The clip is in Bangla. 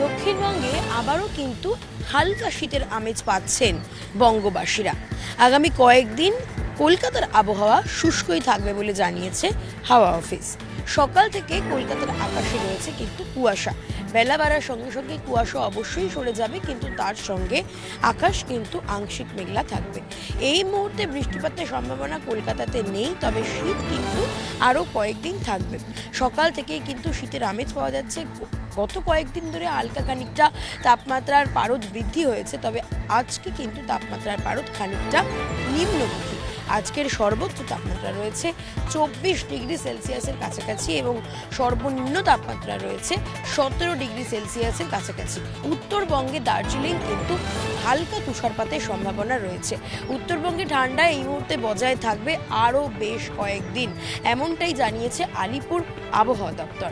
দক্ষিণবঙ্গে আবারও কিন্তু হালকা শীতের আমেজ পাচ্ছেন বঙ্গবাসীরা। আগামী কয়েকদিন কলকাতার আবহাওয়া শুষ্কই থাকবে বলে জানিয়েছে হাওয়া অফিস। সকাল থেকে কলকাতার আকাশে রয়েছে কিন্তু কুয়াশা। বেলা বাড়ার সঙ্গে সঙ্গে কুয়াশা অবশ্যই সরে যাবে, কিন্তু তার সঙ্গে আকাশ কিন্তু আংশিক মেঘলা থাকবে। এই মুহূর্তে বৃষ্টিপাতের সম্ভাবনা কলকাতাতে নেই, তবে শীত কিন্তু আরও কয়েকদিন থাকবে। সকাল থেকেই কিন্তু শীতের আমেজ পাওয়া যাচ্ছে। গত কয়েকদিন ধরে হালকা খানিকটা তাপমাত্রার পারদ বৃদ্ধি হয়েছে, তবে আজকে কিন্তু তাপমাত্রার পারদ খানিকটা নিম্নমুখী। আজকের সর্বোচ্চ তাপমাত্রা রয়েছে 24 ডিগ্রি সেলসিয়াসের কাছাকাছি এবং সর্বনিম্ন তাপমাত্রা রয়েছে 17 ডিগ্রি সেলসিয়াসের কাছাকাছি। উত্তরবঙ্গে দার্জিলিং কিন্তু হালকা তুষারপাতের সম্ভাবনা রয়েছে। উত্তরবঙ্গে ঠান্ডা এই মুহূর্তে বজায় থাকবে আরও বেশ কয়েকদিন, এমনটাই জানিয়েছে আলিপুর আবহাওয়া দপ্তর।